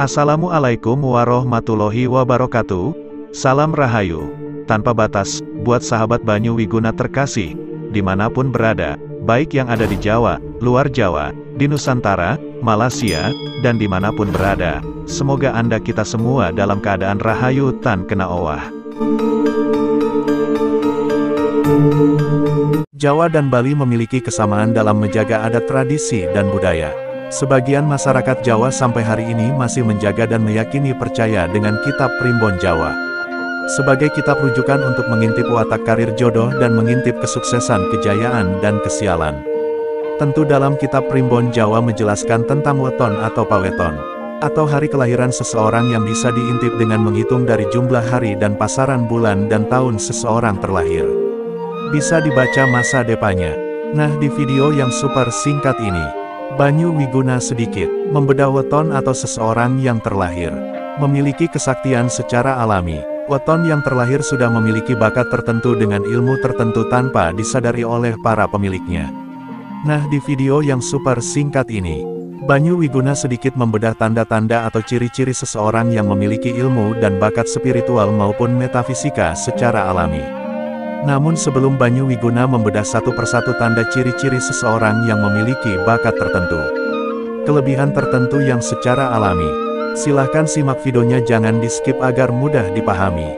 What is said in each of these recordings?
Assalamualaikum warahmatullahi wabarakatuh. Salam Rahayu, tanpa batas, buat sahabat Banyu Wiguna terkasih, dimanapun berada, baik yang ada di Jawa, luar Jawa, di Nusantara, Malaysia, dan dimanapun berada. Semoga Anda kita semua dalam keadaan rahayu tan kena owah. Jawa dan Bali memiliki kesamaan dalam menjaga adat tradisi dan budaya. Sebagian masyarakat Jawa sampai hari ini masih menjaga dan meyakini percaya dengan kitab Primbon Jawa sebagai kitab rujukan untuk mengintip watak karir jodoh dan mengintip kesuksesan, kejayaan, dan kesialan. Tentu dalam kitab Primbon Jawa menjelaskan tentang weton atau paweton, atau hari kelahiran seseorang yang bisa diintip dengan menghitung dari jumlah hari dan pasaran bulan dan tahun seseorang terlahir. Bisa dibaca masa depannya. Nah, di video yang super singkat ini, Banyu Wiguna sedikit membedah weton atau seseorang yang terlahir memiliki kesaktian secara alami. Weton yang terlahir sudah memiliki bakat tertentu dengan ilmu tertentu tanpa disadari oleh para pemiliknya. Nah, di video yang super singkat ini, Banyu Wiguna sedikit membedah tanda-tanda atau ciri-ciri seseorang yang memiliki ilmu dan bakat spiritual maupun metafisika secara alami. Namun sebelum Banyu Wiguna membedah satu persatu tanda ciri-ciri seseorang yang memiliki bakat tertentu, kelebihan tertentu yang secara alami, silahkan simak videonya, jangan di-skip agar mudah dipahami.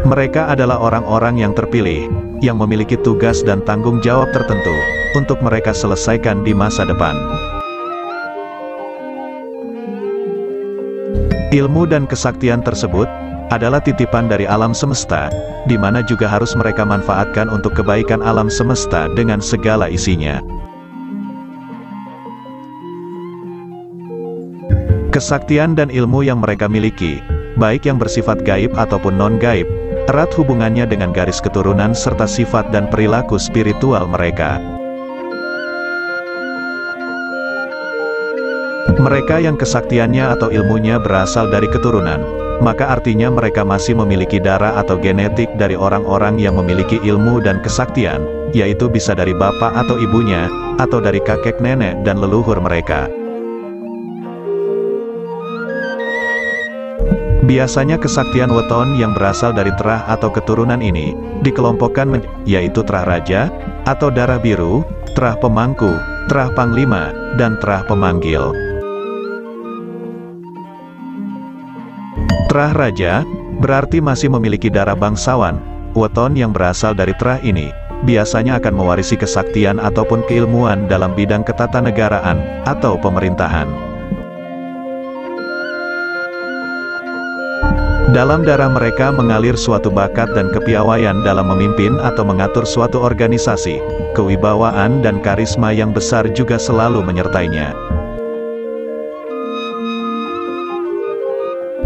Mereka adalah orang-orang yang terpilih, yang memiliki tugas dan tanggung jawab tertentu, untuk mereka selesaikan di masa depan. Ilmu dan kesaktian tersebut adalah titipan dari alam semesta, di mana juga harus mereka manfaatkan untuk kebaikan alam semesta dengan segala isinya. Kesaktian dan ilmu yang mereka miliki, baik yang bersifat gaib ataupun non-gaib, erat hubungannya dengan garis keturunan serta sifat dan perilaku spiritual mereka. Mereka yang kesaktiannya atau ilmunya berasal dari keturunan, maka artinya mereka masih memiliki darah atau genetik dari orang-orang yang memiliki ilmu dan kesaktian, yaitu bisa dari bapak atau ibunya, atau dari kakek nenek dan leluhur mereka. Biasanya kesaktian weton yang berasal dari terah atau keturunan ini, dikelompokkan yaitu terah raja, atau darah biru, terah pemangku, terah panglima, dan terah pemanggil. Terah raja, berarti masih memiliki darah bangsawan. Weton yang berasal dari terah ini, biasanya akan mewarisi kesaktian ataupun keilmuan dalam bidang ketatanegaraan, atau pemerintahan. Dalam darah mereka mengalir suatu bakat dan kepiawaian dalam memimpin atau mengatur suatu organisasi. Kewibawaan dan karisma yang besar juga selalu menyertainya.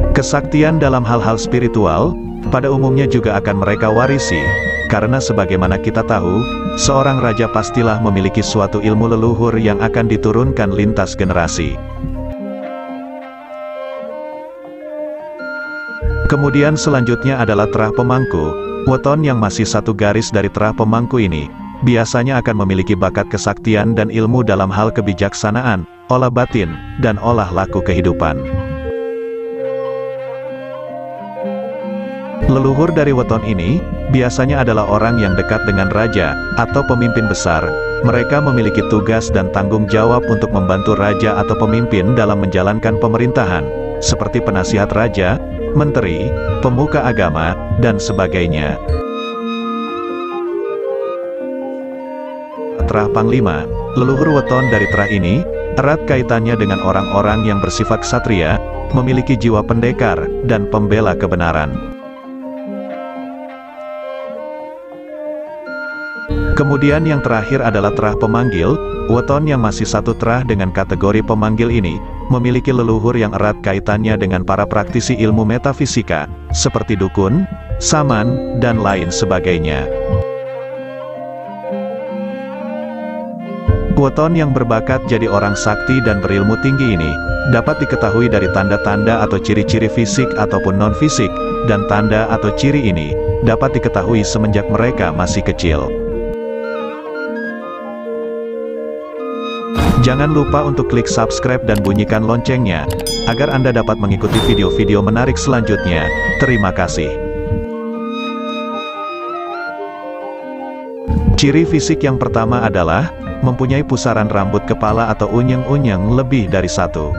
Kesaktian dalam hal-hal spiritual, pada umumnya juga akan mereka warisi, karena sebagaimana kita tahu, seorang raja pastilah memiliki suatu ilmu leluhur yang akan diturunkan lintas generasi. Kemudian selanjutnya adalah terah pemangku. Weton yang masih satu garis dari terah pemangku ini, biasanya akan memiliki bakat kesaktian dan ilmu dalam hal kebijaksanaan, olah batin, dan olah laku kehidupan. Leluhur dari weton ini, biasanya adalah orang yang dekat dengan raja, atau pemimpin besar. Mereka memiliki tugas dan tanggung jawab untuk membantu raja atau pemimpin dalam menjalankan pemerintahan, seperti penasihat raja, menteri, pemuka agama, dan sebagainya. Terah panglima, leluhur weton dari terah ini, erat kaitannya dengan orang-orang yang bersifat ksatria, memiliki jiwa pendekar, dan pembela kebenaran. Kemudian yang terakhir adalah terah pemanggil. Weton yang masih satu terah dengan kategori pemanggil ini, memiliki leluhur yang erat kaitannya dengan para praktisi ilmu metafisika, seperti dukun, saman, dan lain sebagainya. Weton yang berbakat jadi orang sakti dan berilmu tinggi ini, dapat diketahui dari tanda-tanda atau ciri-ciri fisik ataupun non-fisik, dan tanda atau ciri ini, dapat diketahui semenjak mereka masih kecil. Jangan lupa untuk klik subscribe dan bunyikan loncengnya, agar Anda dapat mengikuti video-video menarik selanjutnya. Terima kasih. Ciri fisik yang pertama adalah, mempunyai pusaran rambut kepala atau unyeng-unyeng lebih dari satu.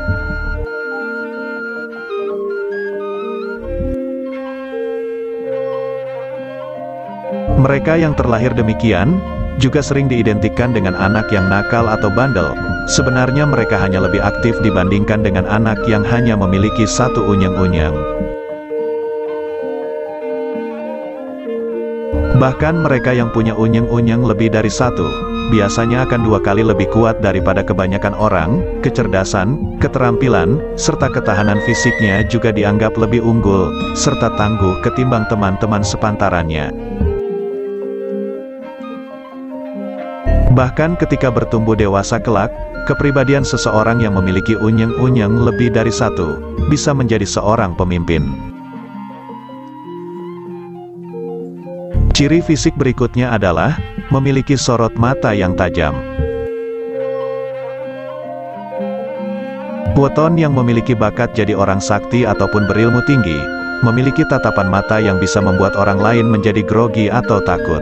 Mereka yang terlahir demikian, juga sering diidentikan dengan anak yang nakal atau bandel. Sebenarnya mereka hanya lebih aktif dibandingkan dengan anak yang hanya memiliki satu unyeng-unyeng. Bahkan mereka yang punya unyeng-unyeng lebih dari satu, biasanya akan 2 kali lebih kuat daripada kebanyakan orang. Kecerdasan, keterampilan, serta ketahanan fisiknya juga dianggap lebih unggul, serta tangguh ketimbang teman-teman sepantarannya. Bahkan ketika bertumbuh dewasa kelak, kepribadian seseorang yang memiliki unyeng-unyeng lebih dari satu, bisa menjadi seorang pemimpin. Ciri fisik berikutnya adalah, memiliki sorot mata yang tajam. Weton yang memiliki bakat jadi orang sakti ataupun berilmu tinggi, memiliki tatapan mata yang bisa membuat orang lain menjadi grogi atau takut.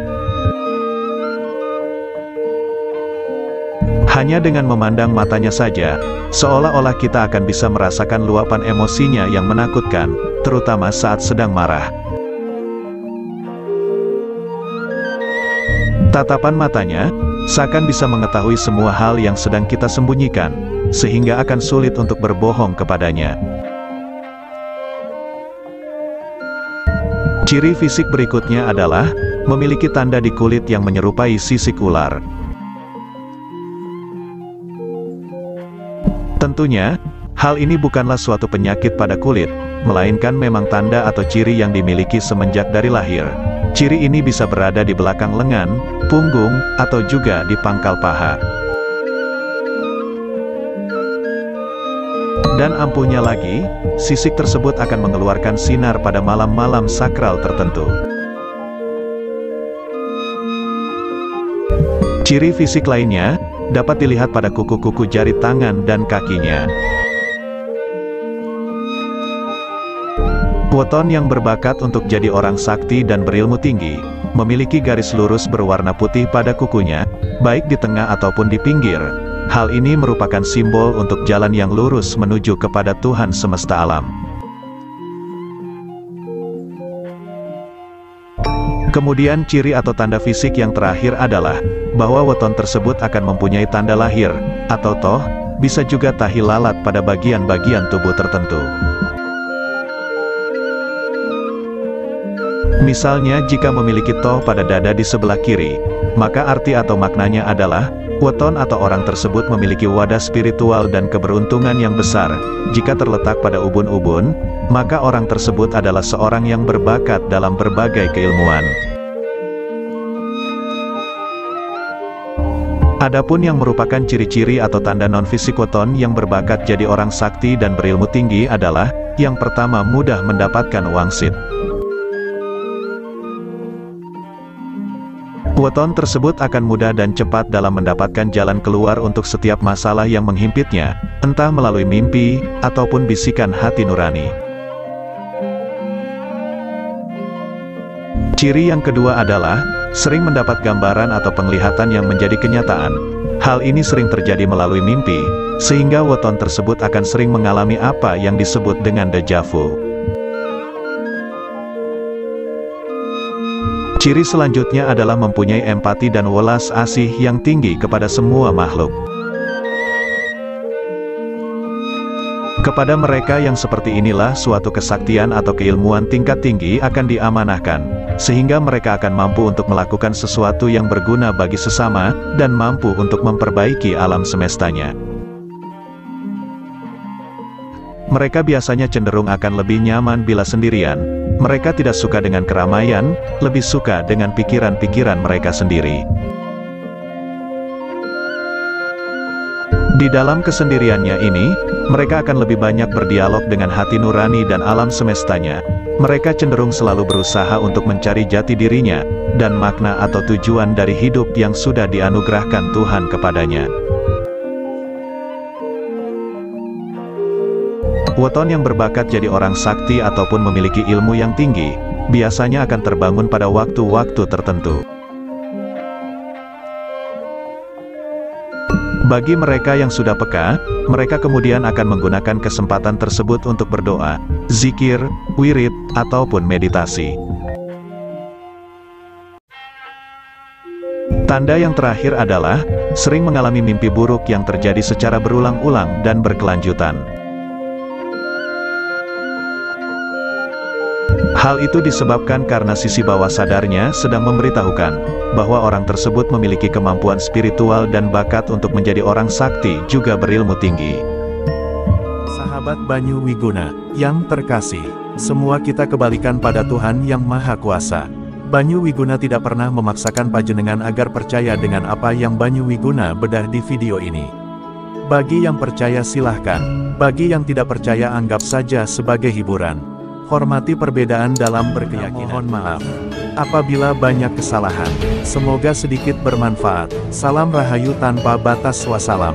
Hanya dengan memandang matanya saja, seolah-olah kita akan bisa merasakan luapan emosinya yang menakutkan, terutama saat sedang marah. Tatapan matanya seakan bisa mengetahui semua hal yang sedang kita sembunyikan, sehingga akan sulit untuk berbohong kepadanya. Ciri fisik berikutnya adalah, memiliki tanda di kulit yang menyerupai sisik ular. Tentunya, hal ini bukanlah suatu penyakit pada kulit, melainkan memang tanda atau ciri yang dimiliki semenjak dari lahir. Ciri ini bisa berada di belakang lengan, punggung, atau juga di pangkal paha. Dan ampuhnya lagi, sisik tersebut akan mengeluarkan sinar pada malam-malam sakral tertentu. Ciri fisik lainnya dapat dilihat pada kuku-kuku jari tangan dan kakinya. Weton yang berbakat untuk jadi orang sakti dan berilmu tinggi, memiliki garis lurus berwarna putih pada kukunya, baik di tengah ataupun di pinggir. Hal ini merupakan simbol untuk jalan yang lurus menuju kepada Tuhan semesta alam. Kemudian ciri atau tanda fisik yang terakhir adalah, bahwa weton tersebut akan mempunyai tanda lahir, atau toh, bisa juga tahi lalat pada bagian-bagian tubuh tertentu. Misalnya jika memiliki toh pada dada di sebelah kiri, maka arti atau maknanya adalah, weton atau orang tersebut memiliki wadah spiritual dan keberuntungan yang besar. Jika terletak pada ubun-ubun, maka orang tersebut adalah seorang yang berbakat dalam berbagai keilmuan. Adapun yang merupakan ciri-ciri atau tanda non-fisik weton yang berbakat jadi orang sakti dan berilmu tinggi adalah, yang pertama mudah mendapatkan wangsit. Weton tersebut akan mudah dan cepat dalam mendapatkan jalan keluar untuk setiap masalah yang menghimpitnya, entah melalui mimpi, ataupun bisikan hati nurani. Ciri yang kedua adalah, sering mendapat gambaran atau penglihatan yang menjadi kenyataan. Hal ini sering terjadi melalui mimpi, sehingga weton tersebut akan sering mengalami apa yang disebut dengan déjà vu. Ciri selanjutnya adalah mempunyai empati dan welas asih yang tinggi kepada semua makhluk. Kepada mereka yang seperti inilah suatu kesaktian atau keilmuan tingkat tinggi akan diamanahkan, sehingga mereka akan mampu untuk melakukan sesuatu yang berguna bagi sesama, dan mampu untuk memperbaiki alam semestanya. Mereka biasanya cenderung akan lebih nyaman bila sendirian. Mereka tidak suka dengan keramaian, lebih suka dengan pikiran-pikiran mereka sendiri. Di dalam kesendiriannya ini, mereka akan lebih banyak berdialog dengan hati nurani dan alam semestanya. Mereka cenderung selalu berusaha untuk mencari jati dirinya, dan makna atau tujuan dari hidup yang sudah dianugerahkan Tuhan kepadanya. Weton yang berbakat jadi orang sakti ataupun memiliki ilmu yang tinggi, biasanya akan terbangun pada waktu-waktu tertentu. Bagi mereka yang sudah peka, mereka kemudian akan menggunakan kesempatan tersebut untuk berdoa, zikir, wirid, ataupun meditasi. Tanda yang terakhir adalah, sering mengalami mimpi buruk yang terjadi secara berulang-ulang dan berkelanjutan. Hal itu disebabkan karena sisi bawah sadarnya sedang memberitahukan bahwa orang tersebut memiliki kemampuan spiritual dan bakat untuk menjadi orang sakti juga berilmu tinggi. Sahabat Banyu Wiguna yang terkasih, semua kita kebalikan pada Tuhan yang Maha Kuasa. Banyu Wiguna tidak pernah memaksakan panjenengan agar percaya dengan apa yang Banyu Wiguna bedah di video ini. Bagi yang percaya silahkan, bagi yang tidak percaya anggap saja sebagai hiburan. Hormati perbedaan dalam berkeyakinan. Mohon maaf apabila banyak kesalahan. Semoga sedikit bermanfaat. Salam Rahayu tanpa batas. Wassalam.